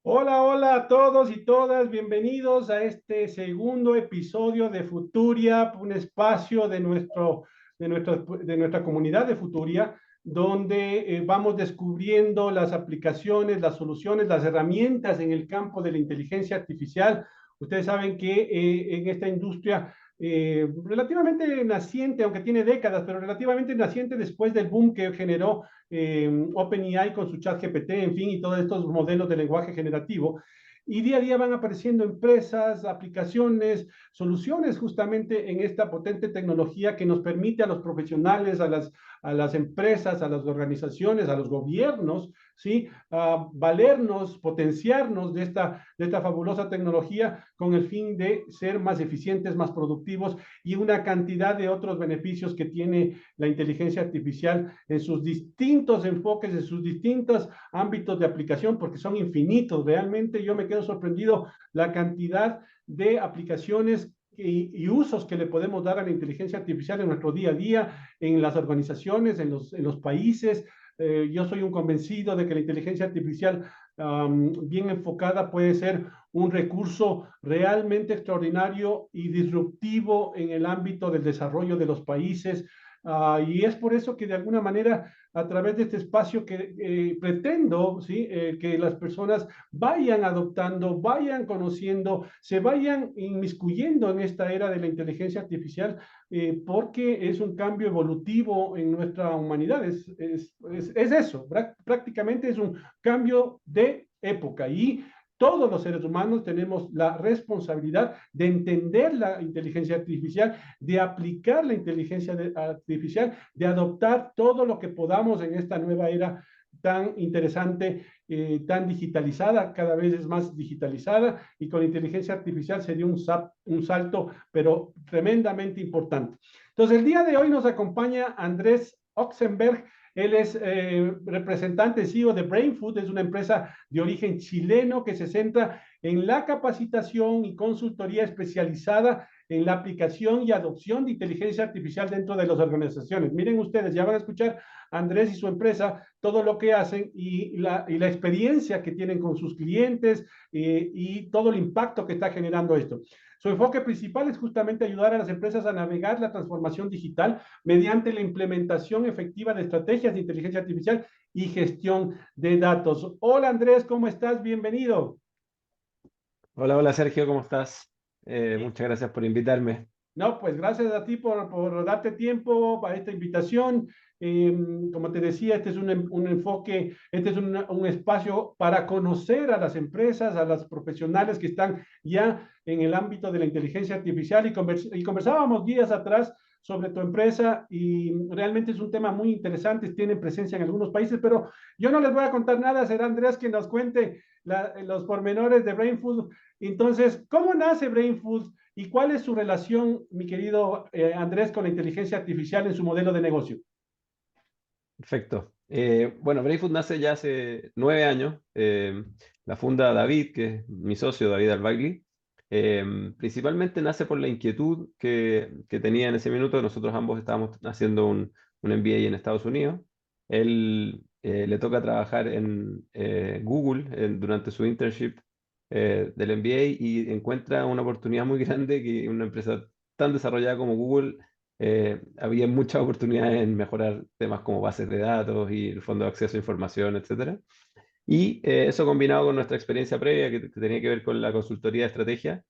Hola, hola a todos y todas, bienvenidos a este segundo episodio de Futuria, un espacio de nuestra comunidad de Futuria, donde vamos descubriendo las aplicaciones, las soluciones, las herramientas en el campo de la inteligencia artificial. Ustedes saben que en esta industria relativamente naciente, aunque tiene décadas, pero relativamente naciente después del boom que generó OpenAI con su chat GPT, en fin, y todos estos modelos de lenguaje generativo. Y día a día van apareciendo empresas, aplicaciones, soluciones justamente en esta potente tecnología que nos permite a los profesionales, a las empresas, a las organizaciones, a los gobiernos, ¿sí? Valernos, potenciarnos de esta fabulosa tecnología con el fin de ser más eficientes, más productivos y una cantidad de otros beneficios que tiene la inteligencia artificial en sus distintos enfoques, en sus distintos ámbitos de aplicación, porque son infinitos. Realmente yo me quedo sorprendido la cantidad de aplicaciones y usos que le podemos dar a la inteligencia artificial en nuestro día a día, en las organizaciones, en los países. Yo soy un convencido de que la inteligencia artificial bien enfocada puede ser un recurso realmente extraordinario y disruptivo en el ámbito del desarrollo de los países. Y es por eso que de alguna manera, a través de este espacio que pretendo, ¿sí? Que las personas vayan adoptando, vayan conociendo, se vayan inmiscuyendo en esta era de la inteligencia artificial, porque es un cambio evolutivo en nuestra humanidad. Es eso, prácticamente es un cambio de época y todos los seres humanos tenemos la responsabilidad de entender la inteligencia artificial, de aplicar la inteligencia artificial, de adoptar todo lo que podamos en esta nueva era tan interesante, tan digitalizada, cada vez es más digitalizada, y con inteligencia artificial sería un salto, pero tremendamente importante. Entonces, el día de hoy nos acompaña Andrés Oxenberg. Él es representante CEO de Brainfood, es una empresa de origen chileno que se centra en la capacitación y consultoría especializada en la aplicación y adopción de inteligencia artificial dentro de las organizaciones. Miren ustedes, ya van a escuchar a Andrés y su empresa todo lo que hacen y la experiencia que tienen con sus clientes y todo el impacto que está generando esto. Su enfoque principal es justamente ayudar a las empresas a navegar la transformación digital mediante la implementación efectiva de estrategias de inteligencia artificial y gestión de datos. Hola Andrés, ¿cómo estás? Bienvenido. Hola, hola Sergio, ¿cómo estás? Muchas gracias por invitarme. No, pues gracias a ti por darte tiempo para esta invitación. Eh, Como te decía, este es un enfoque, este es un espacio para conocer a las empresas, a las profesionales que están ya en el ámbito de la inteligencia artificial y conversábamos días atrás sobre tu empresa y realmente es un tema muy interesante, tienen presencia en algunos países, pero yo no les voy a contar nada, será Andrés quien nos cuente los pormenores de Brain Food. Entonces, ¿cómo nace Brain Food? ¿Y cuál es su relación, mi querido Andrés, con la inteligencia artificial en su modelo de negocio? Perfecto. Bueno, Brainfood nace ya hace 9 años. La funda David, que es mi socio, David Albaigli. Principalmente nace por la inquietud que tenía en ese minuto. Nosotros ambos estábamos haciendo un MBA en Estados Unidos. Él le toca trabajar en Google durante su internship del MBA y encuentra una oportunidad muy grande que una empresa tan desarrollada como Google había muchas oportunidades en mejorar temas como bases de datos y el fondo de acceso a información, etcétera. Y eso combinado con nuestra experiencia previa que tenía que ver con la consultoría de estrategia,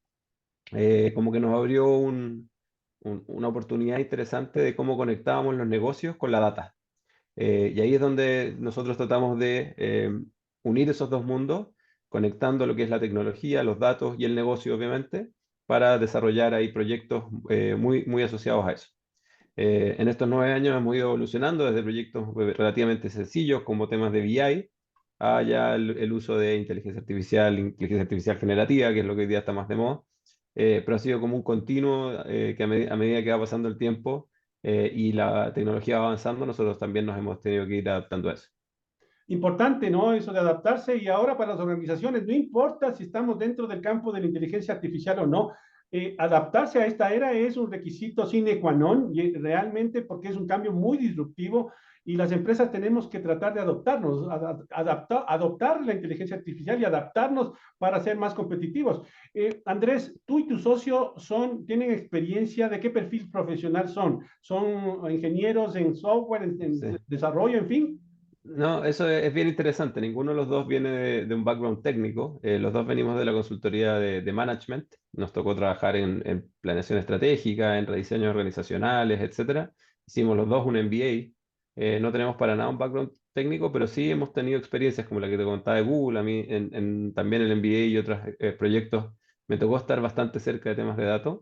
como que nos abrió una oportunidad interesante de cómo conectábamos los negocios con la data. Y ahí es donde nosotros tratamos de unir esos dos mundos, conectando lo que es la tecnología, los datos y el negocio, obviamente, para desarrollar ahí proyectos muy asociados a eso. En estos 9 años hemos ido evolucionando desde proyectos relativamente sencillos como temas de BI a ya el uso de inteligencia artificial generativa, que es lo que hoy día está más de moda. Pero ha sido como un continuo que a medida que va pasando el tiempo y la tecnología va avanzando, nosotros también nos hemos tenido que ir adaptando a eso. Importante, ¿no? Eso de adaptarse y ahora para las organizaciones, no importa si estamos dentro del campo de la inteligencia artificial o no, adaptarse a esta era es un requisito sine qua non, y realmente porque es un cambio muy disruptivo y las empresas tenemos que tratar de adoptar la inteligencia artificial y adaptarnos para ser más competitivos. Andrés, tú y tu socio tienen experiencia. ¿De qué perfil profesional son? ¿Son ingenieros en software, en Sí. desarrollo, en fin? No, eso es bien interesante. Ninguno de los dos viene de un background técnico. Los dos venimos de la consultoría de management. Nos tocó trabajar en planeación estratégica, en rediseños organizacionales, etcétera. Hicimos los dos un MBA. No tenemos para nada un background técnico, pero sí hemos tenido experiencias como la que te contaba de Google. A mí también el MBA y otros proyectos me tocó estar bastante cerca de temas de datos.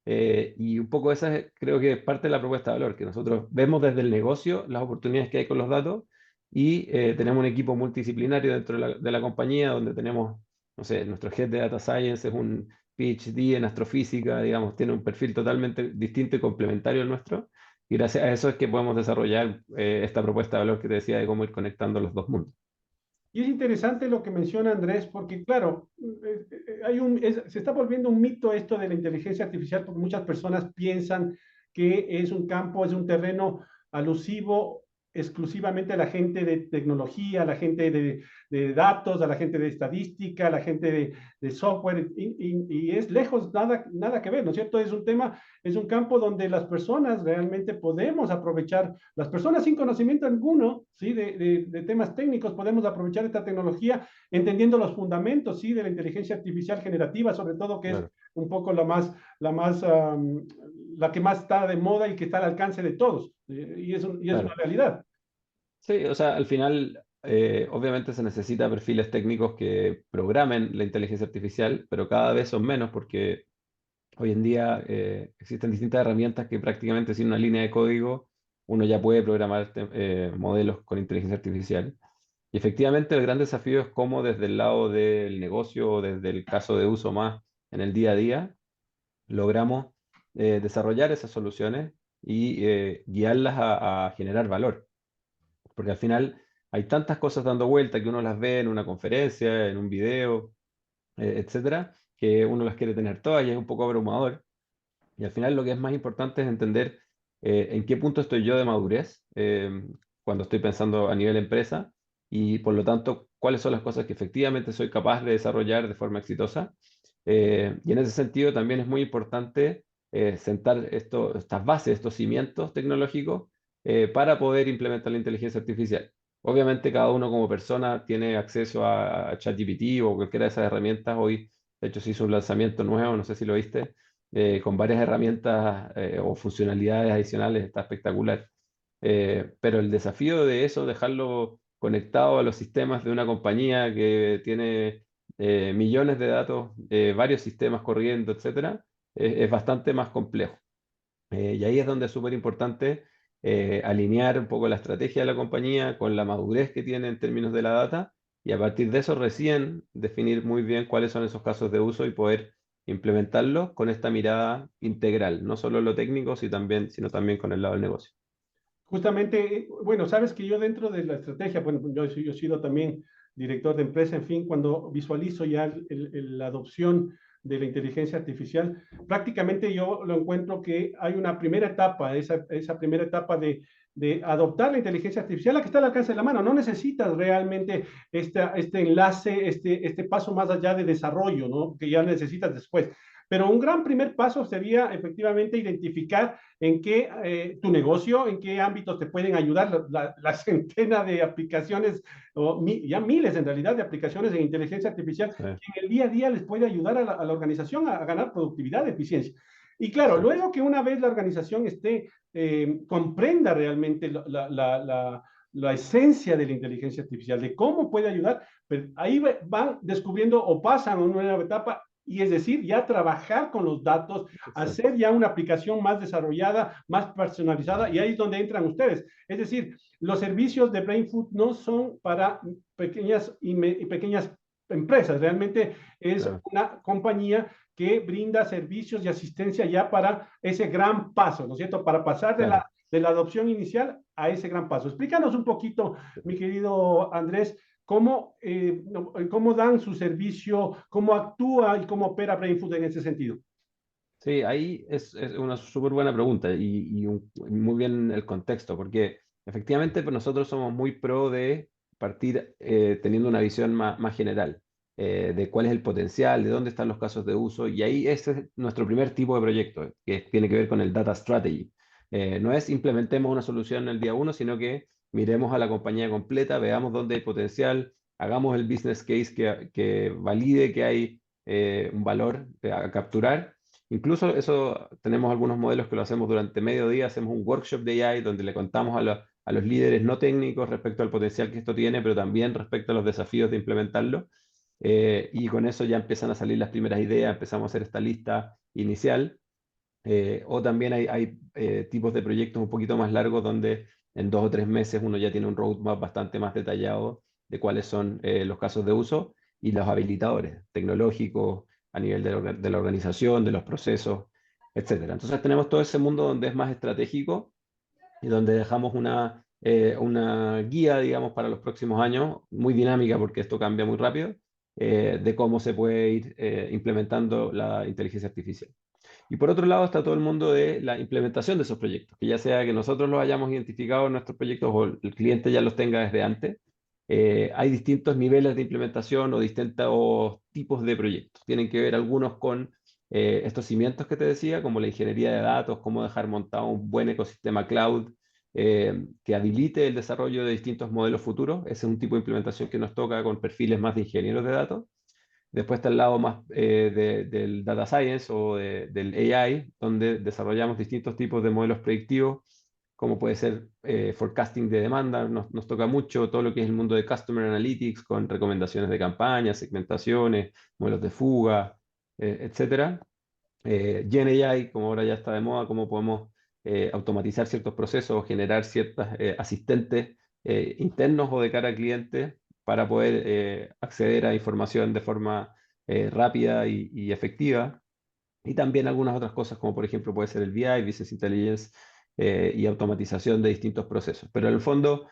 Y un poco esa creo que es parte de la propuesta de valor, que nosotros vemos desde el negocio las oportunidades que hay con los datos y tenemos un equipo multidisciplinario dentro de la compañía donde tenemos, no sé, nuestro head de Data Science es un PhD en astrofísica, digamos, tiene un perfil totalmente distinto y complementario al nuestro. Y gracias a eso es que podemos desarrollar esta propuesta de valor que te decía de cómo ir conectando los dos mundos. Y es interesante lo que menciona Andrés, porque claro, se está volviendo un mito esto de la inteligencia artificial, porque muchas personas piensan que es un campo, es un terreno alusivo exclusivamente a la gente de tecnología, a la gente de datos, a la gente de estadística, a la gente de software, y es lejos, nada que ver, ¿no es cierto? Es un campo donde las personas realmente podemos aprovechar, las personas sin conocimiento alguno, ¿sí? De temas técnicos, podemos aprovechar esta tecnología entendiendo los fundamentos, ¿sí? De la inteligencia artificial generativa, sobre todo, que es Claro, un poco la que más está de moda y que está al alcance de todos, y es una claro. realidad. Sí, o sea, al final, obviamente se necesita perfiles técnicos que programen la inteligencia artificial, pero cada vez son menos porque hoy en día existen distintas herramientas que prácticamente sin una línea de código uno ya puede programar modelos con inteligencia artificial. Y efectivamente el gran desafío es cómo desde el lado del negocio o desde el caso de uso más en el día a día logramos desarrollar esas soluciones y guiarlas a generar valor. Porque al final hay tantas cosas dando vuelta que uno las ve en una conferencia, en un video, etcétera, que uno las quiere tener todas y es un poco abrumador. Y al final lo que es más importante es entender en qué punto estoy yo de madurez cuando estoy pensando a nivel empresa y por lo tanto cuáles son las cosas que efectivamente soy capaz de desarrollar de forma exitosa. Y en ese sentido también es muy importante sentar estas bases, estos cimientos tecnológicos para poder implementar la inteligencia artificial. Obviamente cada uno como persona tiene acceso a ChatGPT o cualquiera de esas herramientas. Hoy, de hecho, se hizo un lanzamiento nuevo, no sé si lo viste, con varias herramientas o funcionalidades adicionales, está espectacular. Pero el desafío de eso, dejarlo conectado a los sistemas de una compañía que tiene millones de datos, varios sistemas corriendo, etcétera, es bastante más complejo. Y ahí es donde es súper importante alinear un poco la estrategia de la compañía con la madurez que tiene en términos de la data y a partir de eso recién definir muy bien cuáles son esos casos de uso y poder implementarlos con esta mirada integral, no solo lo técnico, sino también con el lado del negocio. Justamente, bueno, sabes que yo dentro de la estrategia, bueno, yo he sido también director de empresa, en fin, cuando visualizo ya la adopción de la inteligencia artificial, prácticamente yo lo encuentro que hay una primera etapa, esa primera etapa de adoptar la inteligencia artificial, la que está al alcance de la mano. No necesitas realmente este enlace, este paso más allá de desarrollo, ¿no? Que ya necesitas después. Pero un gran primer paso sería efectivamente identificar en qué tu negocio, en qué ámbitos te pueden ayudar la centena de aplicaciones, o ya miles en realidad de aplicaciones en inteligencia artificial, Sí, que en el día a día les puede ayudar a la organización a ganar productividad, eficiencia. Y claro, exacto, luego que una vez la organización comprenda realmente la esencia de la inteligencia artificial, de cómo puede ayudar, pues ahí van descubriendo o pasan a una nueva etapa, y es decir, ya trabajar con los datos, exacto. hacer ya una aplicación más desarrollada, más personalizada, y ahí es donde entran ustedes. Es decir, los servicios de Brain Food no son para pequeñas empresas, realmente es Claro, una compañía que brinda servicios y asistencia ya para ese gran paso, ¿no es cierto? Para pasar claro. de la adopción inicial a ese gran paso. Explícanos un poquito, mi querido Andrés, cómo dan su servicio, cómo actúa y cómo opera Brain Food en ese sentido. Sí, ahí es una súper buena pregunta y muy bien el contexto, porque Efectivamente, pues nosotros somos muy pro de partir teniendo una visión más general de cuál es el potencial, de dónde están los casos de uso, y ahí ese es nuestro primer tipo de proyecto, que tiene que ver con el Data Strategy. No es implementemos una solución en el día uno, sino que miremos a la compañía completa, veamos dónde hay potencial, hagamos el business case que valide que hay un valor a capturar. Incluso eso, tenemos algunos modelos que lo hacemos durante medio día, hacemos un workshop de AI donde le contamos a los líderes no técnicos respecto al potencial que esto tiene, pero también respecto a los desafíos de implementarlo. Y con eso ya empiezan a salir las primeras ideas, empezamos a hacer esta lista inicial. O también hay tipos de proyectos un poquito más largos donde en 2 o 3 meses uno ya tiene un roadmap bastante más detallado de cuáles son los casos de uso y los habilitadores tecnológicos a nivel de la organización, de los procesos, etcétera. Entonces tenemos todo ese mundo donde es más estratégico y donde dejamos una guía, digamos, para los próximos años, muy dinámica porque esto cambia muy rápido, de cómo se puede ir implementando la inteligencia artificial. Y por otro lado está todo el mundo de la implementación de esos proyectos, que ya sea que nosotros los hayamos identificado en nuestros proyectos o el cliente ya los tenga desde antes. Hay distintos niveles de implementación o distintos tipos de proyectos. Tienen que ver algunos con estos cimientos que te decía, como la ingeniería de datos, cómo dejar montado un buen ecosistema cloud que habilite el desarrollo de distintos modelos futuros. Ese es un tipo de implementación que nos toca con perfiles más de ingenieros de datos. Después está el lado más del data science o del AI, donde desarrollamos distintos tipos de modelos predictivos, como puede ser forecasting de demanda, nos toca mucho todo lo que es el mundo de Customer Analytics, con recomendaciones de campañas, segmentaciones, modelos de fuga, etcétera. Gen AI, como ahora ya está de moda, cómo podemos automatizar ciertos procesos, generar ciertos asistentes internos o de cara al cliente para poder acceder a información de forma rápida y efectiva. Y también algunas otras cosas, como por ejemplo puede ser el BI, Business Intelligence, y automatización de distintos procesos. Pero en el fondo,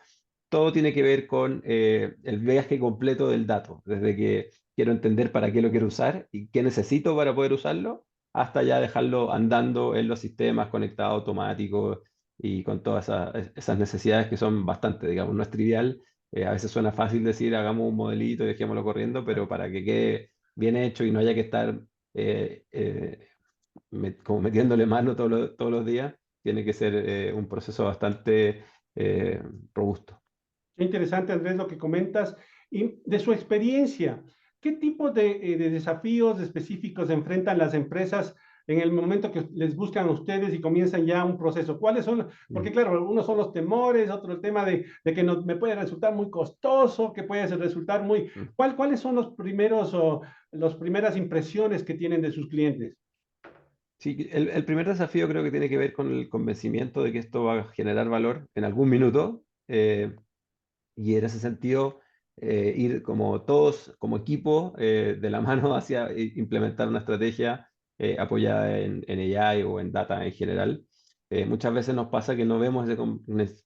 todo tiene que ver con el viaje completo del dato, desde que quiero entender para qué lo quiero usar y qué necesito para poder usarlo, hasta ya dejarlo andando en los sistemas conectados automáticos y con todas esas necesidades que son bastante, digamos, no es trivial. A veces suena fácil decir hagamos un modelito y dejémoslo corriendo, pero para que quede bien hecho y no haya que estar como metiéndole mano todos los días, tiene que ser un proceso bastante robusto. Qué interesante, Andrés, lo que comentas. Y de su experiencia, ¿qué tipo de desafíos específicos enfrentan las empresas en el momento que les buscan a ustedes y comienzan ya un proceso? ¿Cuáles son? Porque Mm. claro, unos son los temores, otro el tema de que me puede resultar muy costoso, que puede resultar muy... Mm. ¿Cuáles son los primeros o las primeras impresiones que tienen de sus clientes? Sí, el primer desafío creo que tiene que ver con el convencimiento de que esto va a generar valor en algún minuto. Y en ese sentido, ir como todos, como equipo, de la mano hacia implementar una estrategia apoyada en AI o en data en general. Muchas veces nos pasa que no vemos ese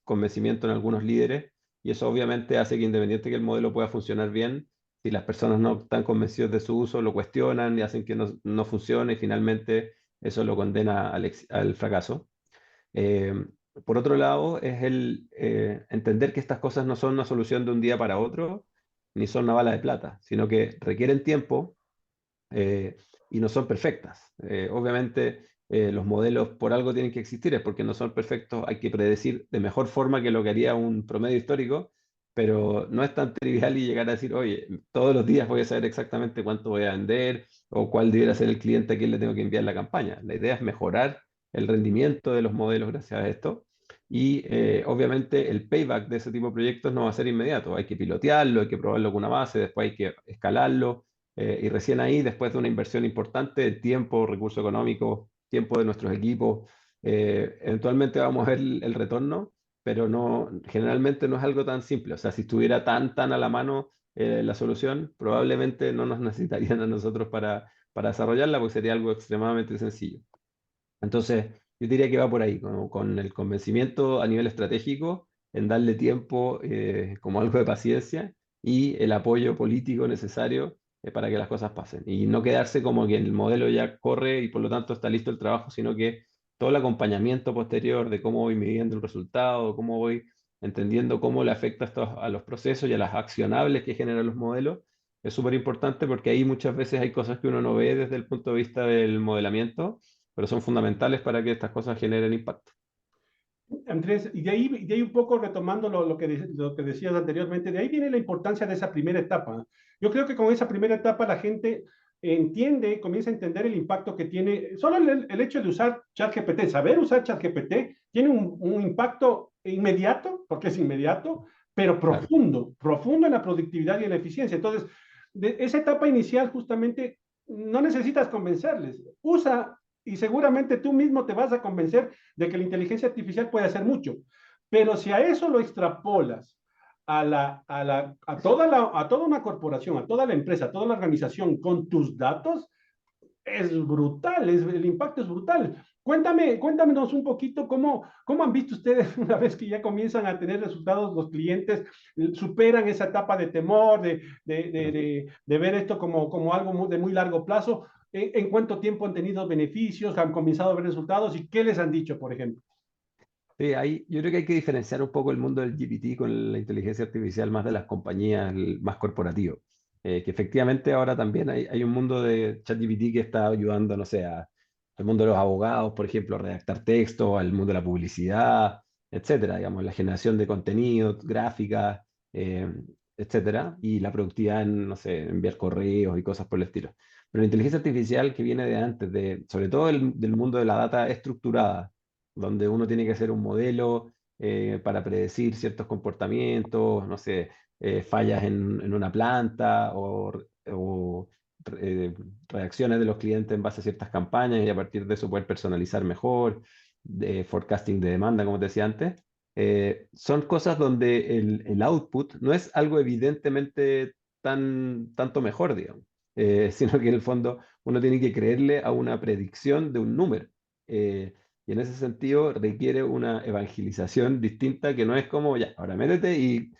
convencimiento en algunos líderes y eso obviamente hace que independiente que el modelo pueda funcionar bien, si las personas no están convencidos de su uso, lo cuestionan y hacen que no funcione y finalmente eso lo condena al fracaso. Eh, por otro lado, es el entender que estas cosas no son una solución de un día para otro, ni son una bala de plata, sino que requieren tiempo eh, y no son perfectas. Obviamente, los modelos por algo tienen que existir, es porque no son perfectos, hay que predecir de mejor forma que lo que haría un promedio histórico, pero no es tan trivial y llegar a decir, oye, todos los días voy a saber exactamente cuánto voy a vender o cuál debería ser el cliente a quien le tengo que enviar la campaña. La idea es mejorar el rendimiento de los modelos gracias a esto. Y obviamente el payback de ese tipo de proyectos no va a ser inmediato. Hay que pilotearlo, hay que probarlo con una base, después hay que escalarlo y recién ahí, después de una inversión importante, de tiempo, recursos económicos, tiempo de nuestros equipos, eventualmente vamos a ver el retorno, pero no, generalmente no es algo tan simple. O sea, si estuviera tan a la mano la solución, probablemente no nos necesitarían a nosotros para desarrollarla, porque sería algo extremadamente sencillo. Entonces, yo diría que va por ahí, como con el convencimiento a nivel estratégico, en darle tiempo, como algo de paciencia, y el apoyo político necesario para que las cosas pasen. Y no quedarse como que el modelo ya corre y por lo tanto está listo el trabajo, sino que todo el acompañamiento posterior de cómo voy midiendo el resultado, cómo voy entendiendo cómo le afecta esto a los procesos y a las accionables que generan los modelos, es súper importante porque ahí muchas veces hay cosas que uno no ve desde el punto de vista del modelamiento, pero son fundamentales para que estas cosas generen impacto. Andrés, y de ahí un poco retomando lo que decías anteriormente, de ahí viene la importancia de esa primera etapa. Yo creo que con esa primera etapa la gente entiende, comienza a entender el impacto que tiene, solo el hecho de usar ChatGPT, saber usar ChatGPT, tiene un impacto inmediato, porque es inmediato, pero Claro. profundo, profundo en la productividad y en la eficiencia. Entonces, de esa etapa inicial justamente no necesitas convencerles, usa y seguramente tú mismo te vas a convencer de que la inteligencia artificial puede hacer mucho. Pero si a eso lo extrapolas a toda una corporación, a toda la empresa, a toda la organización con tus datos, es brutal, el impacto es brutal. Cuéntanos un poquito cómo han visto ustedes una vez que ya comienzan a tener resultados los clientes, superan esa etapa de temor, de ver esto como algo de muy largo plazo. En cuánto tiempo han tenido beneficios, han comenzado a ver resultados y qué les han dicho, por ejemplo? Sí, yo creo que hay que diferenciar un poco el mundo del GPT con la inteligencia artificial más de las compañías, más corporativo. Que efectivamente ahora también hay un mundo de ChatGPT que está ayudando, no sé, al mundo de los abogados, por ejemplo, a redactar textos, al mundo de la publicidad, etcétera, digamos, la generación de contenido, gráficas, eh, etcétera, y la productividad en, no sé, enviar correos y cosas por el estilo. Pero la inteligencia artificial que viene de antes, sobre todo del mundo de la data estructurada, donde uno tiene que hacer un modelo para predecir ciertos comportamientos, no sé, fallas en una planta o, eh, reacciones de los clientes en base a ciertas campañas y a partir de eso poder personalizar mejor, forecasting de demanda, como te decía antes. Son cosas donde el output no es algo evidentemente tanto mejor, digamos, sino que en el fondo uno tiene que creerle a una predicción de un número. Eh, y en ese sentido requiere una evangelización distinta que no es como, ya, ahora métete y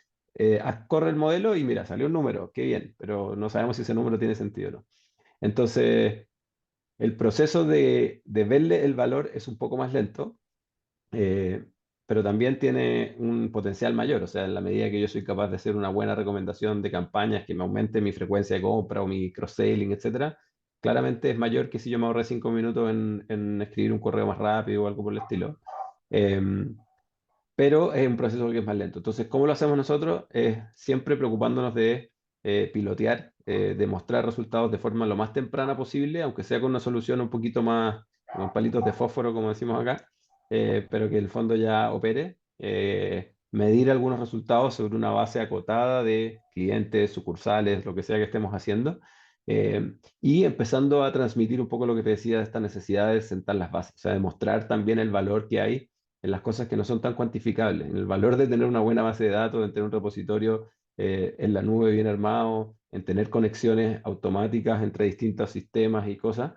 corre el modelo y mira, salió un número, qué bien, pero no sabemos si ese número tiene sentido o no. Entonces, el proceso de verle el valor es un poco más lento, eh, pero también tiene un potencial mayor. O sea, en la medida que yo soy capaz de hacer una buena recomendación de campañas que me aumente mi frecuencia de compra o mi cross-selling, etcétera, claramente es mayor que si yo me ahorré 5 minutos en escribir un correo más rápido o algo por el estilo. Em, pero es un proceso que es más lento. Entonces, ¿cómo lo hacemos nosotros? Es siempre preocupándonos de pilotear, de mostrar resultados de forma lo más temprana posible, aunque sea con una solución un poquito más, con palitos de fósforo, como decimos acá, pero que el fondo ya opere. Medir algunos resultados sobre una base acotada de clientes, sucursales, lo que sea que estemos haciendo. Y empezando a transmitir un poco lo que te decía de esta necesidad de sentar las bases, o sea, demostrar también el valor que hay en las cosas que no son tan cuantificables, en el valor de tener una buena base de datos, en tener un repositorio en la nube bien armado, en tener conexiones automáticas entre distintos sistemas y cosas.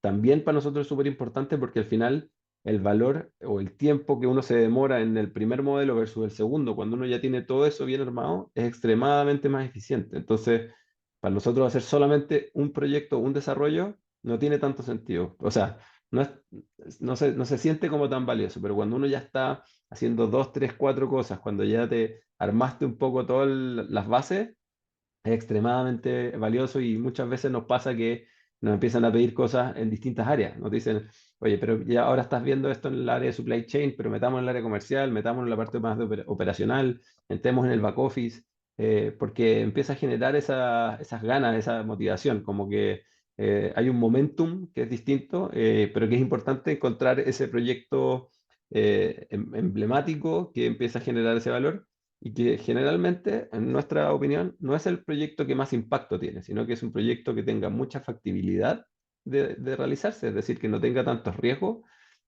También para nosotros es súper importante porque al final el valor o el tiempo que uno se demora en el primer modelo versus el segundo, cuando uno ya tiene todo eso bien armado, es extremadamente más eficiente. Entonces, para nosotros hacer solamente un proyecto, un desarrollo, no tiene tanto sentido. O sea, no es, no se siente como tan valioso, pero cuando uno ya está haciendo dos, tres, cuatro cosas, cuando ya te armaste un poco todas las bases, es extremadamente valioso y muchas veces nos pasa que nos empiezan a pedir cosas en distintas áreas. Nos dicen, oye, pero ya ahora estás viendo esto en el área de supply chain, pero metamos en el área comercial, metamos en la parte más de operacional, entremos en el back office, porque empieza a generar esas ganas, esa motivación, como que hay un momentum que es distinto, pero que es importante encontrar ese proyecto emblemático que empieza a generar ese valor y que generalmente, en nuestra opinión, no es el proyecto que más impacto tiene, sino que es un proyecto que tenga mucha factibilidad de realizarse, es decir, que no tenga tantos riesgos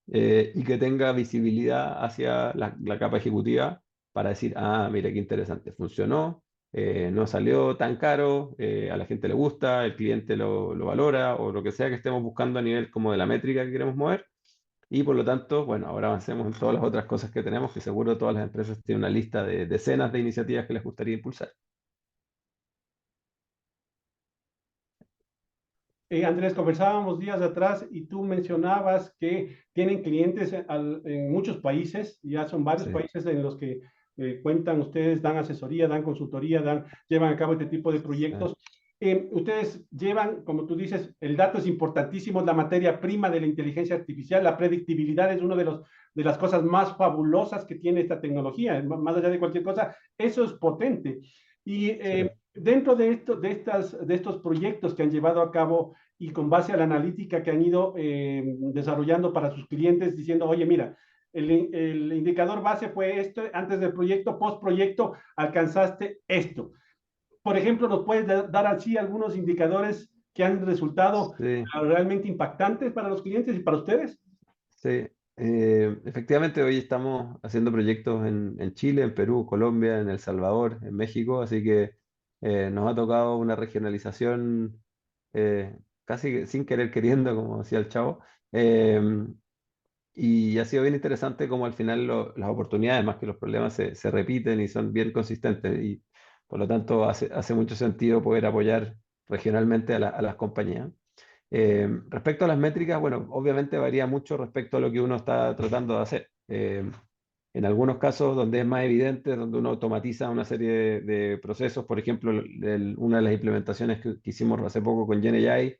y que tenga visibilidad hacia la capa ejecutiva para decir, ah, mira qué interesante, funcionó, no salió tan caro, a la gente le gusta, el cliente lo valora o lo que sea que estemos buscando a nivel como de la métrica que queremos mover y por lo tanto, bueno, ahora avancemos en todas las otras cosas que tenemos, que seguro todas las empresas tienen una lista de decenas de iniciativas que les gustaría impulsar. Andrés, conversábamos días atrás y tú mencionabas que tienen clientes en muchos países, ya son varios Sí, países en los que cuentan ustedes, dan asesoría, dan consultoría, llevan a cabo este tipo de sí, proyectos. Ustedes llevan, como tú dices, el dato es importantísimo, es la materia prima de la inteligencia artificial, la predictibilidad es una de las cosas más fabulosas que tiene esta tecnología, más allá de cualquier cosa, eso es potente. Y sí. dentro de estos proyectos que han llevado a cabo y con base a la analítica que han ido desarrollando para sus clientes, diciendo, oye, mira, el indicador base fue esto, antes del proyecto, post proyecto, alcanzaste esto. Por ejemplo, ¿nos puedes dar así algunos indicadores que han resultado Sí, realmente impactantes para los clientes y para ustedes? sí. Efectivamente, hoy estamos haciendo proyectos en Chile, en Perú, Colombia, en El Salvador, en México, así que nos ha tocado una regionalización casi que sin querer queriendo, como decía el chavo. Y ha sido bien interesante como al final las oportunidades más que los problemas se repiten y son bien consistentes. Y por lo tanto hace mucho sentido poder apoyar regionalmente a las compañías. Respecto a las métricas, bueno, obviamente varía mucho respecto a lo que uno está tratando de hacer. En algunos casos donde es más evidente, donde uno automatiza una serie de procesos, por ejemplo, una de las implementaciones que hicimos hace poco con GenAI,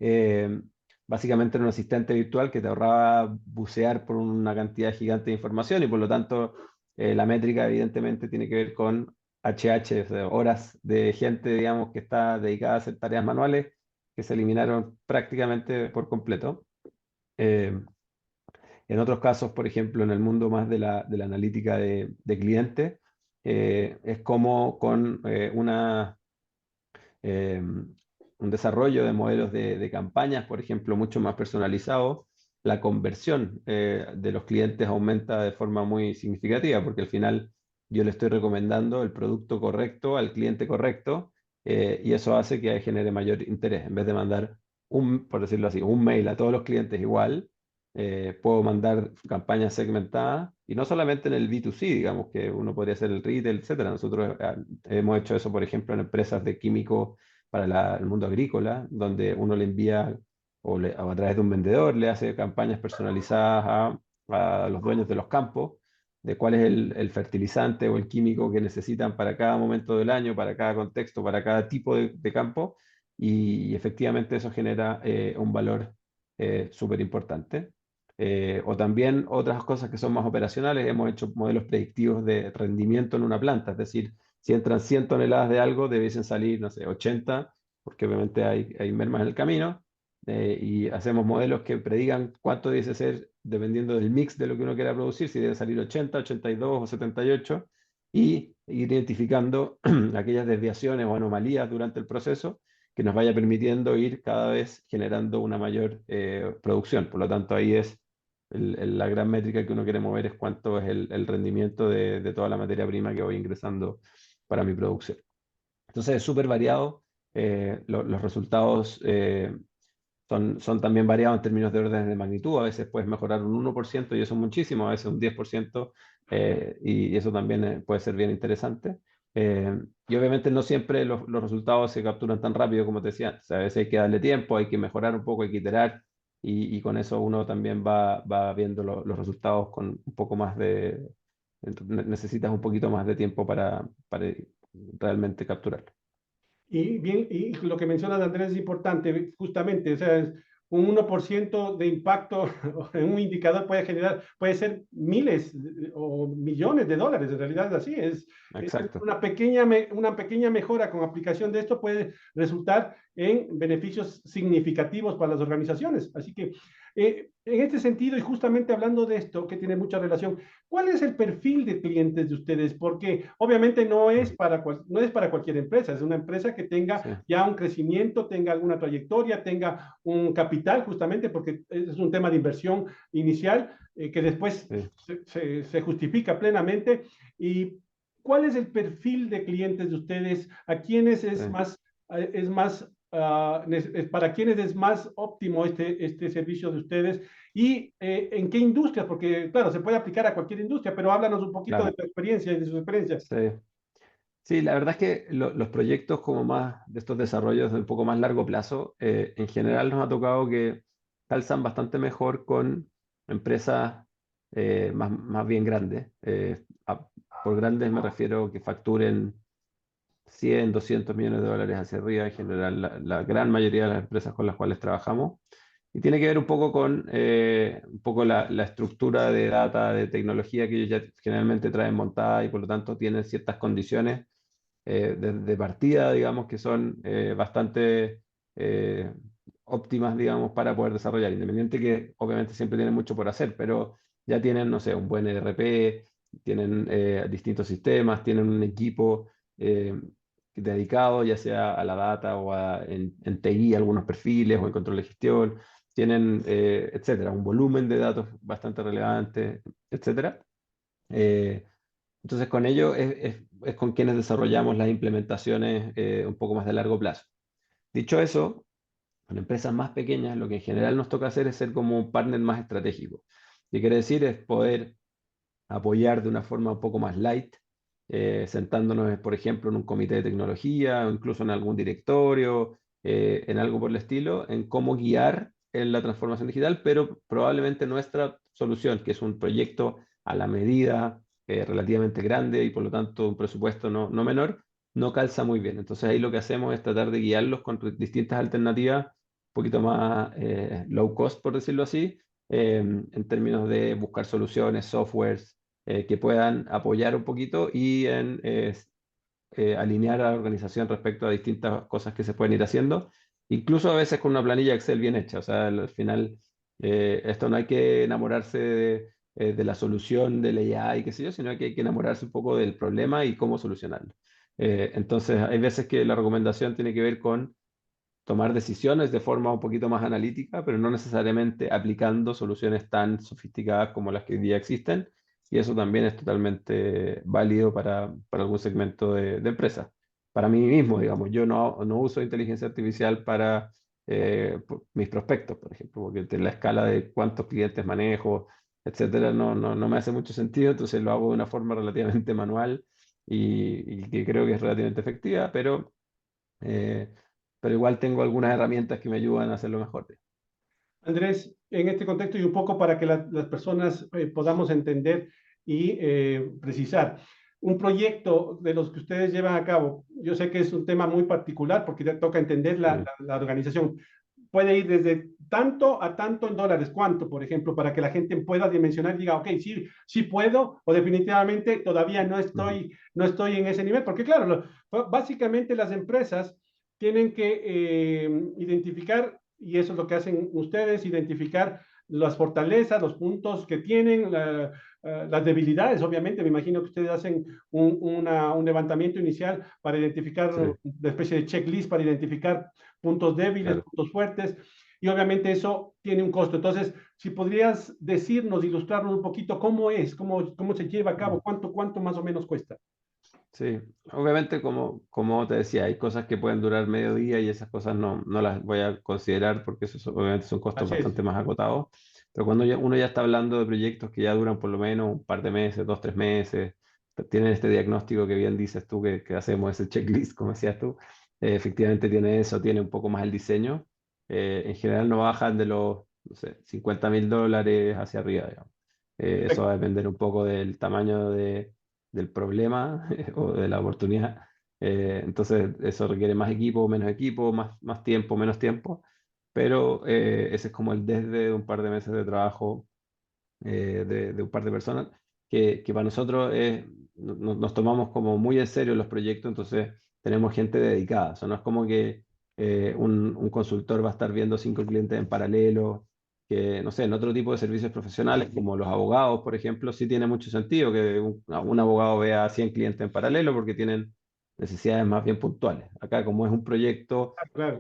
eh, básicamente era un asistente virtual que te ahorraba bucear por una cantidad gigante de información y por lo tanto la métrica evidentemente tiene que ver con HH, o sea, horas de gente, digamos, que está dedicada a hacer tareas manuales que se eliminaron prácticamente por completo. Eh, en otros casos, por ejemplo, en el mundo más de la analítica de clientes, es como con eh, un desarrollo de modelos de campañas, por ejemplo, mucho más personalizados, la conversión de los clientes aumenta de forma muy significativa, porque al final yo le estoy recomendando el producto correcto al cliente correcto, y eso hace que genere mayor interés. En vez de mandar por decirlo así, un mail a todos los clientes igual, puedo mandar campañas segmentadas, y no solamente en el B2C, digamos que uno podría hacer el retail, etcétera. Nosotros hemos hecho eso, por ejemplo, en empresas de químicos para el mundo agrícola, donde uno le envía o a través de un vendedor le hace campañas personalizadas a los dueños de los campos, de cuál es el fertilizante o el químico que necesitan para cada momento del año, para cada contexto, para cada tipo de campo, y efectivamente eso genera un valor súper importante. O también otras cosas que son más operacionales, hemos hecho modelos predictivos de rendimiento en una planta, es decir, si entran 100 toneladas de algo, debiesen salir, no sé, 80, porque obviamente hay mermas en el camino, y hacemos modelos que predigan cuánto debe ser dependiendo del mix de lo que uno quiera producir, si debe salir 80, 82 o 78, y ir identificando aquellas desviaciones o anomalías durante el proceso que nos vaya permitiendo ir cada vez generando una mayor producción. Por lo tanto, ahí es la gran métrica que uno quiere mover, es cuánto es el rendimiento de toda la materia prima que voy ingresando para mi producción. Entonces es súper variado. Los resultados son también variados en términos de órdenes de magnitud. A veces puedes mejorar un 1% y eso es muchísimo, a veces un 10%, y eso también puede ser bien interesante. Y obviamente no siempre los resultados se capturan tan rápido como te decía antes. A veces hay que darle tiempo, hay que mejorar un poco, hay que iterar, y con eso uno también va viendo los resultados con un poco más necesitas un poquito más de tiempo para realmente capturarlo. Y bien, y lo que mencionas, Andrés, es importante, justamente, o sea, un 1% de impacto en un indicador puede ser miles o millones de dólares, en realidad es así, es Exacto. una pequeña mejora con aplicación de esto puede resultar en beneficios significativos para las organizaciones. Así que, en este sentido, y justamente hablando de esto, que tiene mucha relación, ¿cuál es el perfil de clientes de ustedes? Porque obviamente no es para cualquier empresa, es una empresa que tenga Sí, ya un crecimiento, tenga alguna trayectoria, tenga un capital, justamente porque es un tema de inversión inicial que después sí, se justifica plenamente. ¿Y cuál es el perfil de clientes de ustedes? ¿A quiénes sí. es más para quiénes es más óptimo este servicio de ustedes y en qué industrias, porque claro, se puede aplicar a cualquier industria, pero háblanos un poquito de Claro. tu experiencia y de sus experiencias. Sí. Sí, la verdad es que los proyectos como más de estos desarrollos de un poco más largo plazo, en general nos ha tocado que calzan bastante mejor con empresas más bien grandes. Por grandes me refiero que facturen 100, 200 millones de dólares hacia arriba, en general la gran mayoría de las empresas con las cuales trabajamos. Y tiene que ver un poco con un poco la estructura de data, de tecnología que ellos ya generalmente traen montada y por lo tanto tienen ciertas condiciones de partida, digamos, que son bastante eh, óptimas, digamos, para poder desarrollar, independiente que obviamente siempre tienen mucho por hacer, pero ya tienen, no sé, un buen ERP, tienen distintos sistemas, tienen un equipo eh, dedicado ya sea a la data o en TI, algunos perfiles o en control de gestión, tienen, etcétera, un volumen de datos bastante relevante, etcétera. Eh, entonces, con ello es con quienes desarrollamos las implementaciones un poco más de largo plazo. Dicho eso, con empresas más pequeñas, lo que en general nos toca hacer es ser como un partner más estratégico. ¿Qué quiere decir? Es poder apoyar de una forma un poco más light, sentándonos, por ejemplo, en un comité de tecnología o incluso en algún directorio, en algo por el estilo, en cómo guiar en la transformación digital, pero probablemente nuestra solución, que es un proyecto a la medida, relativamente grande y por lo tanto un presupuesto no menor, no calza muy bien. Entonces ahí lo que hacemos es tratar de guiarlos con distintas alternativas, un poquito más low cost, por decirlo así, en términos de buscar soluciones, softwares, que puedan apoyar un poquito y en alinear a la organización respecto a distintas cosas que se pueden ir haciendo, incluso a veces con una planilla Excel bien hecha. O sea, al final, esto no hay que enamorarse de la solución del AI, qué sé yo, sino que hay que enamorarse un poco del problema y cómo solucionarlo. Entonces, hay veces que la recomendación tiene que ver con tomar decisiones de forma un poquito más analítica, pero no necesariamente aplicando soluciones tan sofisticadas como las que hoy día existen. Y eso también es totalmente válido para algún segmento de empresas. Para mí mismo, digamos, yo no uso inteligencia artificial para mis prospectos, por ejemplo, porque la escala de cuántos clientes manejo, etcétera, no me hace mucho sentido, entonces lo hago de una forma relativamente manual y que creo que es relativamente efectiva, eh, pero igual tengo algunas herramientas que me ayudan a hacerlo mejor. Andrés, en este contexto y un poco para que las personas podamos entender y precisar, un proyecto de los que ustedes llevan a cabo, yo sé que es un tema muy particular porque ya toca entender Sí. la organización, puede ir desde tanto a tanto en dólares, cuánto, por ejemplo, para que la gente pueda dimensionar y diga, ok, sí, sí puedo, o definitivamente todavía Ujú. no estoy en ese nivel, porque claro, básicamente las empresas tienen que identificar, y eso es lo que hacen ustedes, identificar las fortalezas, los puntos que tienen, las debilidades, obviamente, me imagino que ustedes hacen un levantamiento inicial para identificar Sí, una especie de checklist para identificar puntos débiles, claro. puntos fuertes, y obviamente eso tiene un costo. Entonces, si podrías decirnos, ilustrarnos un poquito cómo es, cómo se lleva a cabo, Mm. cuánto más o menos cuesta. Sí, obviamente como te decía, hay cosas que pueden durar medio día y esas cosas no las voy a considerar porque obviamente son costos Así es. bastante más acotados. Pero cuando uno ya está hablando de proyectos que ya duran por lo menos un par de meses, 2, 3 meses, tienen este diagnóstico que bien dices tú que hacemos, ese checklist, como decías tú, efectivamente tiene eso, tiene un poco más el diseño. En general no bajan de los, no sé, $50.000 hacia arriba, digamos. Eso va Perfecto. a depender un poco del tamaño del problema o de la oportunidad. Entonces, eso requiere más equipo, menos equipo, más tiempo, menos tiempo, pero ese es como el desde un par de meses de trabajo de un par de personas, que para nosotros nos tomamos como muy en serio los proyectos, entonces tenemos gente dedicada. O sea, no es como que un consultor va a estar viendo 5 clientes en paralelo, que no sé, en otro tipo de servicios profesionales, como los abogados, por ejemplo, sí tiene mucho sentido que un abogado vea 100 clientes en paralelo porque tienen necesidades más bien puntuales. Acá, como es un proyecto, Claro.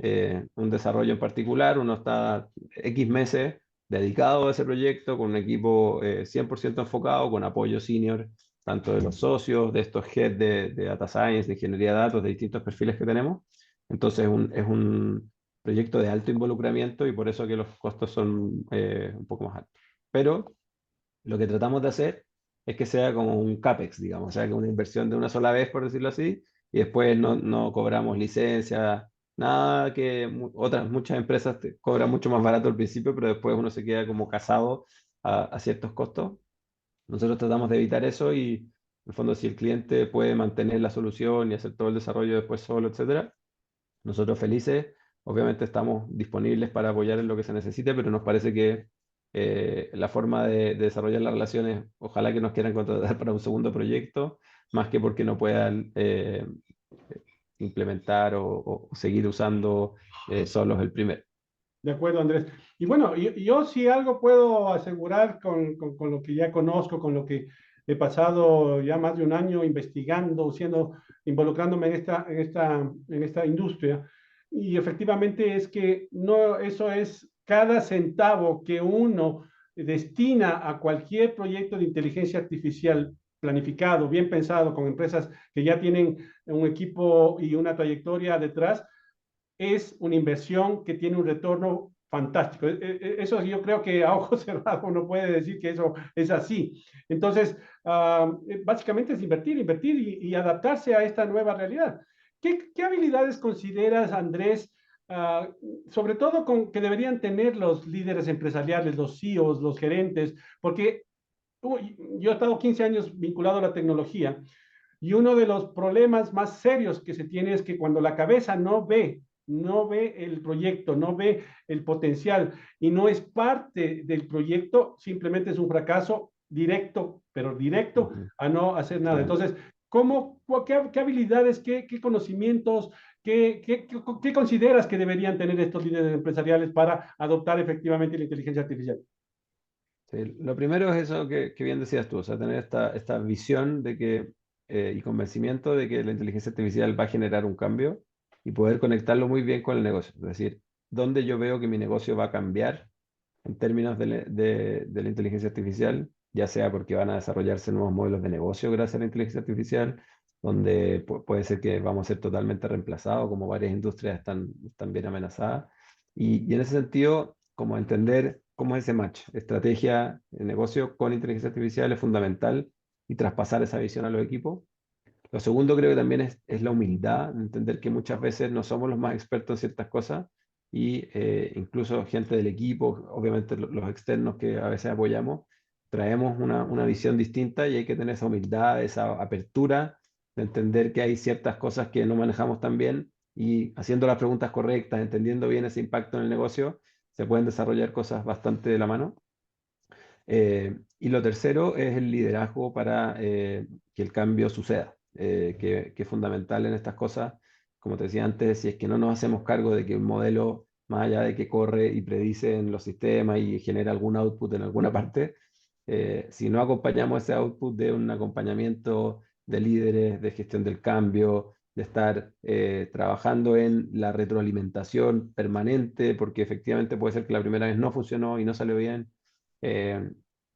un desarrollo en particular, uno está X meses dedicado a ese proyecto, con un equipo 100% enfocado, con apoyo senior, tanto de los socios, de estos heads de data science, de ingeniería de datos, de distintos perfiles que tenemos. Entonces es un proyecto de alto involucramiento y por eso que los costos son un poco más altos. Pero lo que tratamos de hacer es que sea como un CAPEX, digamos, o sea, que una inversión de una sola vez, por decirlo así, y después no cobramos licencia, nada que muchas empresas te cobran mucho más barato al principio, pero después uno se queda como casado a ciertos costos. Nosotros tratamos de evitar eso y, en el fondo, si el cliente puede mantener la solución y hacer todo el desarrollo después solo, etcétera, nosotros felices. Obviamente estamos disponibles para apoyar en lo que se necesite, pero nos parece que la forma de desarrollar las relaciones, ojalá que nos quieran contratar para un segundo proyecto, más que porque no puedan implementar o seguir usando solos el primero. De acuerdo, Andrés. Y bueno, yo sí algo puedo asegurar con lo que ya conozco, con lo que he pasado ya más de un año investigando, involucrándome en esta industria. Y efectivamente es que no, eso es cada centavo que uno destina a cualquier proyecto de inteligencia artificial planificado, bien pensado, con empresas que ya tienen un equipo y una trayectoria detrás, es una inversión que tiene un retorno fantástico. Eso yo creo que a ojos cerrados uno puede decir que eso es así. Entonces, básicamente es invertir y adaptarse a esta nueva realidad. ¿Qué habilidades consideras, Andrés, sobre todo que deberían tener los líderes empresariales, los CEOs, los gerentes? Porque yo he estado 15 años vinculado a la tecnología y uno de los problemas más serios que se tiene es que cuando la cabeza no ve el proyecto, no ve el potencial y no es parte del proyecto, simplemente es un fracaso directo, pero directo Ujú. a no hacer nada. Claro. Entonces, qué habilidades, qué conocimientos, qué consideras que deberían tener estos líderes empresariales para adoptar efectivamente la inteligencia artificial? Sí, lo primero es eso que bien decías tú, o sea, tener esta visión de que, y convencimiento de que la inteligencia artificial va a generar un cambio y poder conectarlo muy bien con el negocio. Es decir, dónde yo veo que mi negocio va a cambiar en términos de la inteligencia artificial, ya sea porque van a desarrollarse nuevos modelos de negocio gracias a la inteligencia artificial, donde puede ser que vamos a ser totalmente reemplazados, como varias industrias están bien amenazadas. Y en ese sentido, como entender cómo es ese match, estrategia de negocio con inteligencia artificial es fundamental y traspasar esa visión a los equipos. Lo segundo creo que también es la humildad, de entender que muchas veces no somos los más expertos en ciertas cosas y incluso gente del equipo, obviamente los externos que a veces apoyamos, traemos una visión distinta y hay que tener esa humildad, esa apertura de entender que hay ciertas cosas que no manejamos tan bien y haciendo las preguntas correctas, entendiendo bien ese impacto en el negocio, se pueden desarrollar cosas bastante de la mano. Y lo tercero es el liderazgo para que el cambio suceda, que es fundamental en estas cosas. Como te decía antes, si es que no nos hacemos cargo de que un modelo, más allá de que corre y predice en los sistemas y genera algún output en alguna parte, si no acompañamos ese output de un acompañamiento de líderes, de gestión del cambio, de estar trabajando en la retroalimentación permanente, porque efectivamente puede ser que la primera vez no funcionó y no salió bien, eh,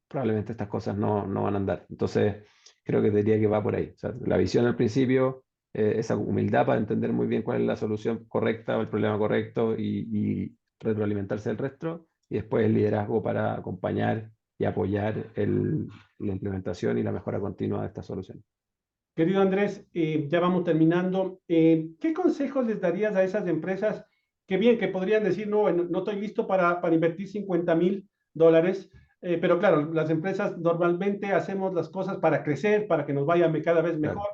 probablemente estas cosas no van a andar. Entonces, creo que diría que va por ahí. O sea, la visión al principio, esa humildad para entender muy bien cuál es la solución correcta o el problema correcto y retroalimentarse del resto, y después el liderazgo para acompañar y apoyar la implementación y la mejora continua de esta solución. Querido Andrés, ya vamos terminando. ¿Qué consejos les darías a esas empresas que bien, que podrían decir, no, no estoy listo para invertir $50,000, pero claro, las empresas normalmente hacemos las cosas para crecer, para que nos vaya cada vez Claro. mejor.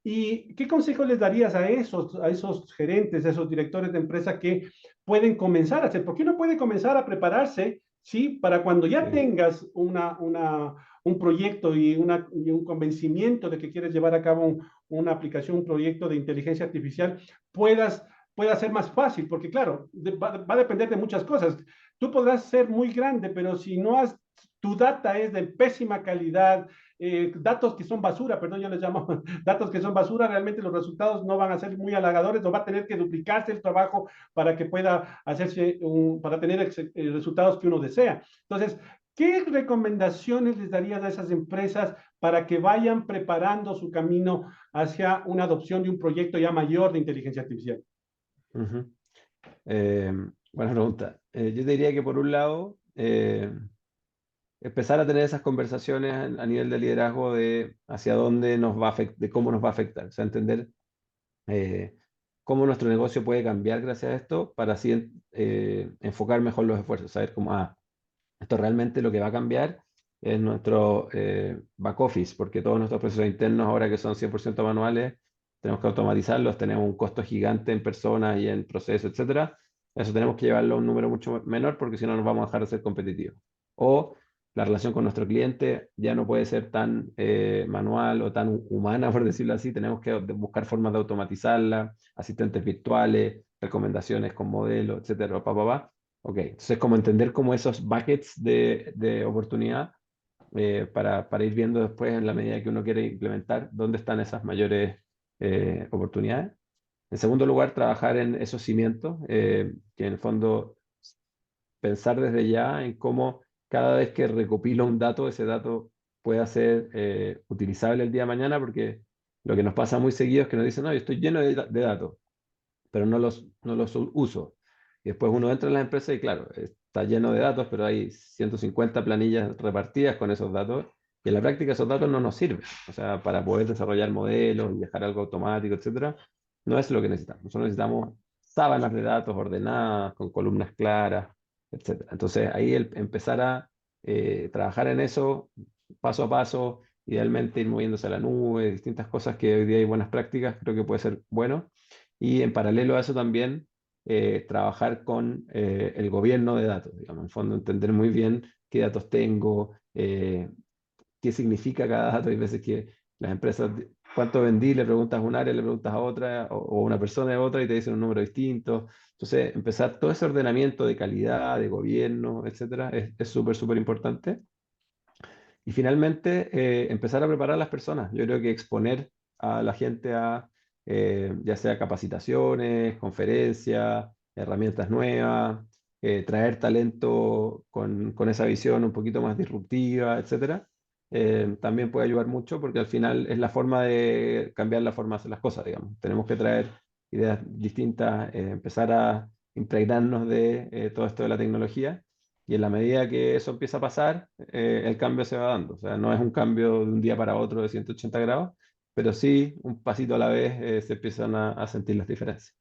¿Y qué consejos les darías a esos gerentes, a esos directores de empresa que pueden comenzar a hacer? Porque uno puede comenzar a prepararse, ¿sí? Para cuando ya Sí. tengas un proyecto y un convencimiento de que quieres llevar a cabo una aplicación, un proyecto de inteligencia artificial, pueda ser más fácil, porque claro, va a depender de muchas cosas. Tú podrás ser muy grande, pero si no has, tu data es de pésima calidad, datos que son basura, perdón, yo les llamo datos que son basura, realmente los resultados no van a ser muy halagadores, o va a tener que duplicarse el trabajo para que pueda hacerse, para tener resultados que uno desea. Entonces, ¿qué recomendaciones les darías a esas empresas para que vayan preparando su camino hacia una adopción de un proyecto ya mayor de inteligencia artificial? Ujú. Eh, Buena pregunta. Yo te diría que por un lado, empezar a tener esas conversaciones a nivel de liderazgo de hacia dónde nos va a afectar, de cómo nos va a afectar. O sea, entender eh, cómo nuestro negocio puede cambiar gracias a esto para así enfocar mejor los esfuerzos, saber cómo, esto realmente lo que va a cambiar es nuestro back office, porque todos nuestros procesos internos ahora que son 100% manuales, tenemos que automatizarlos, tenemos un costo gigante en personas y en procesos, etcétera. Eso tenemos que llevarlo a un número mucho menor porque si no nos vamos a dejar de ser competitivos. O la relación con nuestro cliente ya no puede ser tan manual o tan humana, por decirlo así. Tenemos que buscar formas de automatizarla, asistentes virtuales, recomendaciones con modelos, etcétera, Ok, entonces como entender como esos buckets de oportunidad para ir viendo después en la medida que uno quiere implementar dónde están esas mayores oportunidades. En segundo lugar, trabajar en esos cimientos, que en el fondo pensar desde ya en cómo cada vez que recopilo un dato, ese dato pueda ser utilizable el día de mañana, porque lo que nos pasa muy seguido es que nos dicen, no, yo estoy lleno de datos, pero no los uso. Y después uno entra en la empresa y claro, está lleno de datos, pero hay 150 planillas repartidas con esos datos y en la práctica esos datos no nos sirven. O sea, para poder desarrollar modelos y dejar algo automático, etcétera, no es lo que necesitamos. Nosotros necesitamos sábanas de datos ordenadas, con columnas claras, etcétera. Entonces ahí empezar a trabajar en eso paso a paso, idealmente ir moviéndose a la nube, distintas cosas que hoy día hay buenas prácticas, creo que puede ser bueno. Y en paralelo a eso también trabajar con el gobierno de datos, digamos, en el fondo entender muy bien qué datos tengo, qué significa cada dato. Hay veces que las empresas, cuánto vendí, le preguntas a un área, le preguntas a otra, o una persona a otra y te dicen un número distinto. Entonces, empezar todo ese ordenamiento de calidad, de gobierno, etcétera, es súper, súper importante. Y finalmente, empezar a preparar a las personas. Yo creo que exponer a la gente a ya sea capacitaciones, conferencias, herramientas nuevas, traer talento con esa visión un poquito más disruptiva, etcétera, también puede ayudar mucho porque al final es la forma de cambiar la forma de hacer las cosas, digamos. Tenemos que traer ideas distintas, empezar a impregnarnos de todo esto de la tecnología y en la medida que eso empieza a pasar, el cambio se va dando. O sea, no es un cambio de un día para otro de 180 grados, pero sí, un pasito a la vez, se empiezan a sentir las diferencias.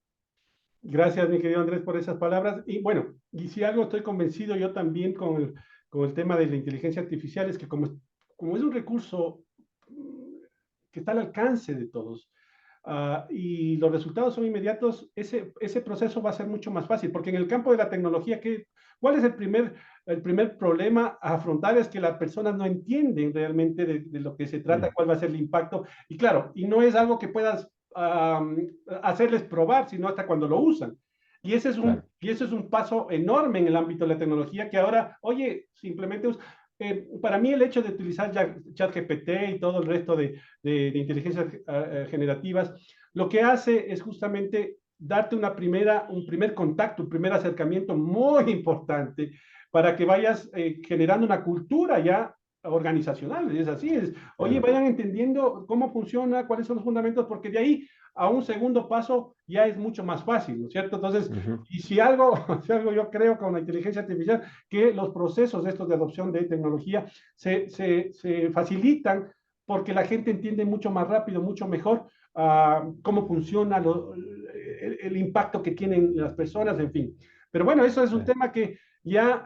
Gracias, mi querido Andrés, por esas palabras. Y bueno, y si algo estoy convencido yo también con el tema de la inteligencia artificial, es que como es un recurso que está al alcance de todos, y los resultados son inmediatos, ese proceso va a ser mucho más fácil, porque en el campo de la tecnología, ¿cuál es el primer problema a afrontar? Es que las personas no entienden realmente de lo que se trata, Mm, cuál va a ser el impacto, y claro, y no es algo que puedas hacerles probar, sino hasta cuando lo usan. claro. Y eso es un paso enorme en el ámbito de la tecnología que ahora, oye, simplemente para mí el hecho de utilizar ChatGPT y todo el resto de inteligencias generativas, lo que hace es justamente darte un primer contacto, un primer acercamiento muy importante para que vayas generando una cultura ya organizacional. Es así, oye, Claro. vayan entendiendo cómo funciona, cuáles son los fundamentos, porque de ahí a un segundo paso ya es mucho más fácil, ¿no es cierto? Entonces, Ujú. y si algo, si algo yo creo con la inteligencia artificial, que los procesos estos de adopción de tecnología se facilitan porque la gente entiende mucho más rápido, mucho mejor cómo funciona el impacto que tienen las personas, en fin. Pero bueno, eso es un Sí. tema que ya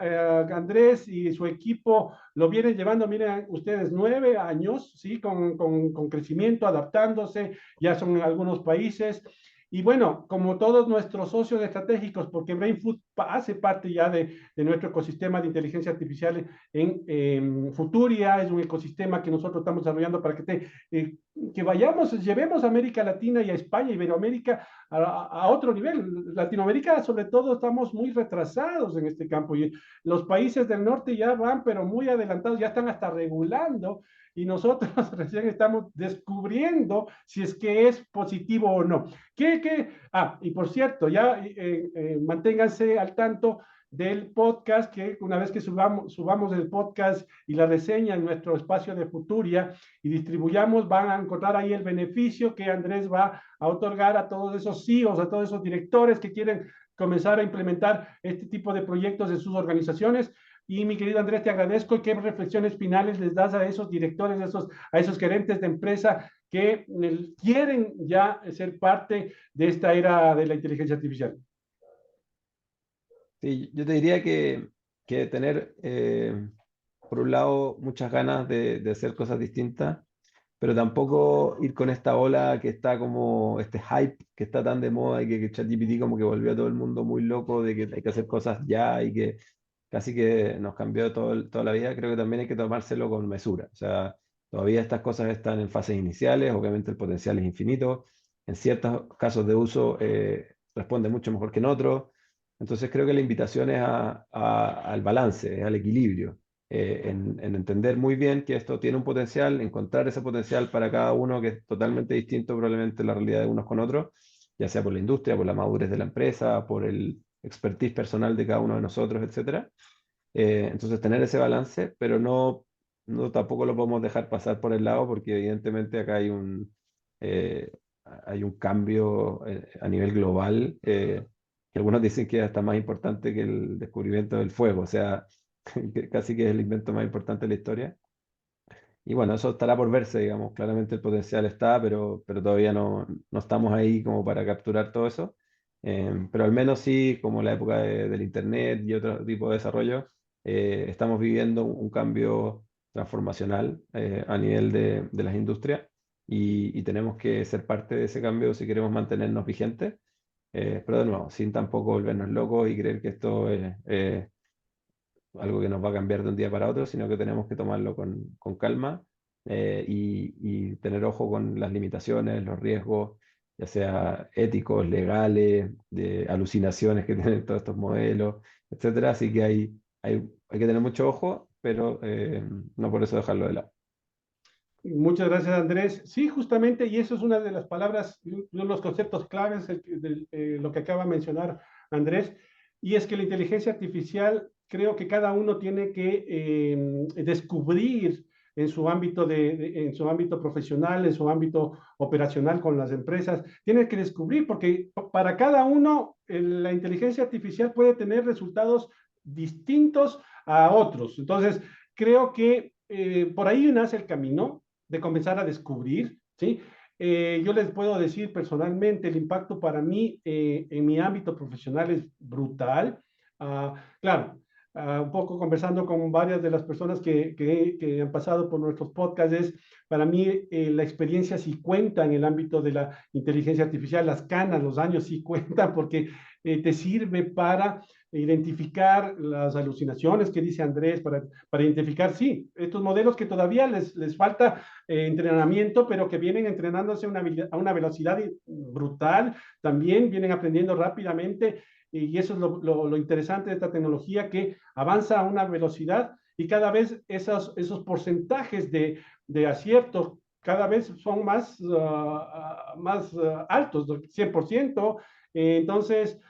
Andrés y su equipo lo vienen llevando, miren ustedes, 9 años, ¿sí? Con crecimiento, adaptándose, ya son en algunos países. Y bueno, como todos nuestros socios estratégicos, porque Brainfood hace parte ya de nuestro ecosistema de inteligencia artificial en Futuria, es un ecosistema que nosotros estamos desarrollando para que vayamos, llevemos a América Latina y a España, Iberoamérica, a otro nivel. Latinoamérica, sobre todo, estamos muy retrasados en este campo y los países del norte ya van, pero muy adelantados, ya están hasta regulando y nosotros recién estamos descubriendo si es que es positivo o no. Y por cierto, ya manténganse al tanto del podcast, que una vez que subamos el podcast y la reseña en nuestro espacio de Futuria y distribuyamos, van a encontrar ahí el beneficio que Andrés va a otorgar a todos esos CEOs, a todos esos directores que quieren comenzar a implementar este tipo de proyectos en sus organizaciones. Y mi querido Andrés, te agradezco. ¿Y qué reflexiones finales les das a esos directores, a esos gerentes de empresa que quieren ya ser parte de esta era de la inteligencia artificial? Sí, yo te diría que tener, por un lado, muchas ganas de hacer cosas distintas, pero tampoco ir con esta ola que está como este hype que está tan de moda y que ChatGPT como que volvió a todo el mundo muy loco de que hay que hacer cosas ya y que casi que nos cambió toda la vida. Creo que también hay que tomárselo con mesura. O sea, todavía estas cosas están en fases iniciales, obviamente el potencial es infinito. En ciertos casos de uso responde mucho mejor que en otros. Entonces creo que la invitación es al balance, es al equilibrio, en entender muy bien que esto tiene un potencial, encontrar ese potencial para cada uno que es totalmente distinto probablemente la realidad de unos con otros, ya sea por la industria, por la madurez de la empresa, por el expertise personal de cada uno de nosotros, etcétera. Entonces tener ese balance, pero no tampoco lo podemos dejar pasar por el lado porque evidentemente acá eh, hay un cambio a nivel global, que algunos dicen que es hasta más importante que el descubrimiento del fuego, o sea, que casi que es el invento más importante de la historia. Y bueno, eso estará por verse, digamos, claramente el potencial está, pero todavía no estamos ahí como para capturar todo eso. Pero al menos sí, como la época del Internet y otro tipo de desarrollo, estamos viviendo un cambio transformacional a nivel de las industrias y tenemos que ser parte de ese cambio si queremos mantenernos vigentes. Pero de nuevo, sin tampoco volvernos locos y creer que esto es algo que nos va a cambiar de un día para otro, sino que tenemos que tomarlo con calma y tener ojo con las limitaciones, los riesgos, ya sea éticos, legales, de alucinaciones que tienen todos estos modelos, etcétera. Así que hay que tener mucho ojo, pero no por eso dejarlo de lado. Muchas gracias, Andrés. Sí, justamente, y eso es una de las palabras, uno de los conceptos claves de lo que acaba de mencionar Andrés, y es que la inteligencia artificial creo que cada uno tiene que descubrir en su ámbito en su ámbito profesional, en su ámbito operacional con las empresas, tiene que descubrir porque para cada uno la inteligencia artificial puede tener resultados distintos a otros. Entonces, creo que por ahí nace el camino de comenzar a descubrir, ¿sí? Yo les puedo decir personalmente, el impacto para mí en mi ámbito profesional es brutal. Claro, un poco conversando con varias de las personas que han pasado por nuestros podcasts, para mí la experiencia sí cuenta en el ámbito de la inteligencia artificial, las canas, los años sí cuentan porque te sirve para identificar las alucinaciones que dice Andrés, para identificar, sí, estos modelos que todavía les falta entrenamiento, pero que vienen entrenándose a una velocidad brutal, también vienen aprendiendo rápidamente, y eso es lo interesante de esta tecnología, que avanza a una velocidad y cada vez esos porcentajes de acierto cada vez son más altos, 100%. Entonces,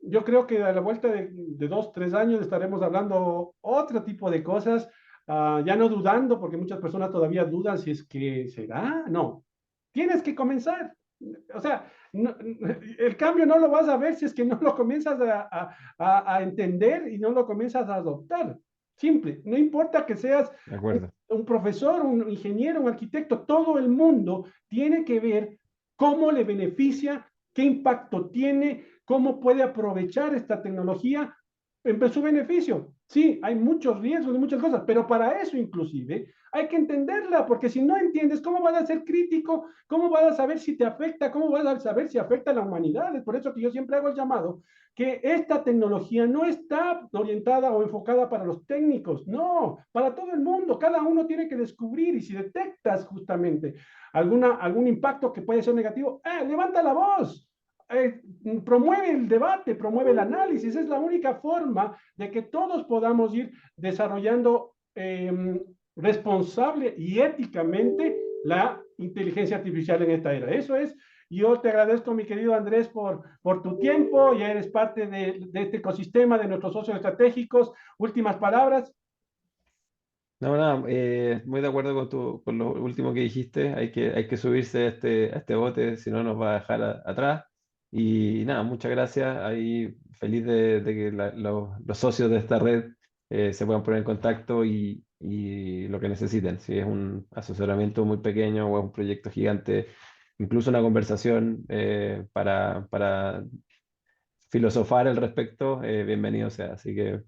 yo creo que a la vuelta de 2, 3 años estaremos hablando otro tipo de cosas, ya no dudando, porque muchas personas todavía dudan si es que será. No, tienes que comenzar. O sea, el cambio no lo vas a ver si es que no lo comienzas a entender y no lo comienzas a adoptar. Simple, no importa que seas De acuerdo. un profesor, un ingeniero, un arquitecto, todo el mundo tiene que ver cómo le beneficia, qué impacto tiene, cómo puede aprovechar esta tecnología en su beneficio. Sí, hay muchos riesgos y muchas cosas, pero para eso inclusive hay que entenderla, porque si no entiendes, ¿cómo vas a ser crítico? ¿Cómo vas a saber si te afecta? ¿Cómo vas a saber si afecta a la humanidad? Es por eso que yo siempre hago el llamado, que esta tecnología no está orientada o enfocada para los técnicos, no, para todo el mundo. Cada uno tiene que descubrir, y si detectas justamente algún impacto que puede ser negativo, levanta la voz. Promueve el debate, promueve el análisis. Es la única forma de que todos podamos ir desarrollando responsable y éticamente la inteligencia artificial en esta era. Eso es. Yo te agradezco, mi querido Andrés, por tu tiempo. Ya eres parte de este ecosistema, de nuestros socios estratégicos. Últimas palabras. No, nada, muy de acuerdo con lo último que dijiste. Hay que subirse a este bote, si no nos va a dejar atrás. Y nada, muchas gracias. Ahí feliz de que los socios de esta red se puedan poner en contacto y lo que necesiten. Si es un asesoramiento muy pequeño o es un proyecto gigante, incluso una conversación para filosofar al respecto, bienvenido sea. Así que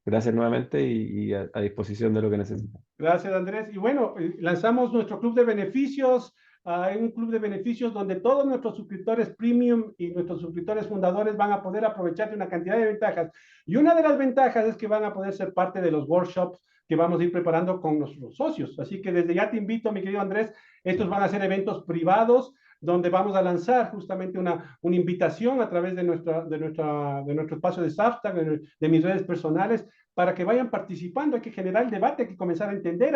gracias nuevamente y a disposición de lo que necesiten. Gracias, Andrés. Y bueno, lanzamos nuestro club de beneficios. Hay un club de beneficios donde todos nuestros suscriptores premium y nuestros suscriptores fundadores van a poder aprovechar de una cantidad de ventajas. Y una de las ventajas es que van a poder ser parte de los workshops que vamos a ir preparando con nuestros socios. Así que desde ya te invito, mi querido Andrés, estos van a ser eventos privados donde vamos a lanzar justamente una invitación a través de nuestro espacio de Substack, de mis redes personales, para que vayan participando. Hay que generar el debate, hay que comenzar a entender,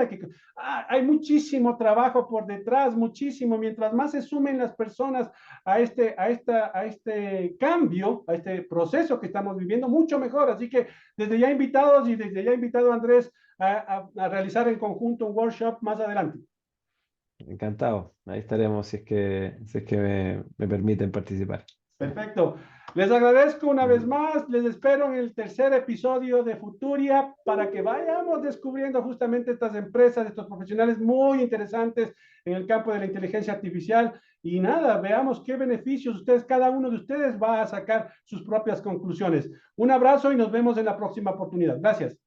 hay muchísimo trabajo por detrás, muchísimo. Mientras más se sumen las personas a este cambio, a este proceso que estamos viviendo, mucho mejor. Así que desde ya invitados y desde ya invitado a Andrés a realizar en conjunto un workshop más adelante. Encantado. Ahí estaremos si es que me permiten participar. Perfecto. Les agradezco una vez más. Les espero en el tercer episodio de Futuria para que vayamos descubriendo justamente estas empresas, estos profesionales muy interesantes en el campo de la inteligencia artificial. Y nada, veamos qué beneficios cada uno de ustedes va a sacar sus propias conclusiones. Un abrazo y nos vemos en la próxima oportunidad. Gracias.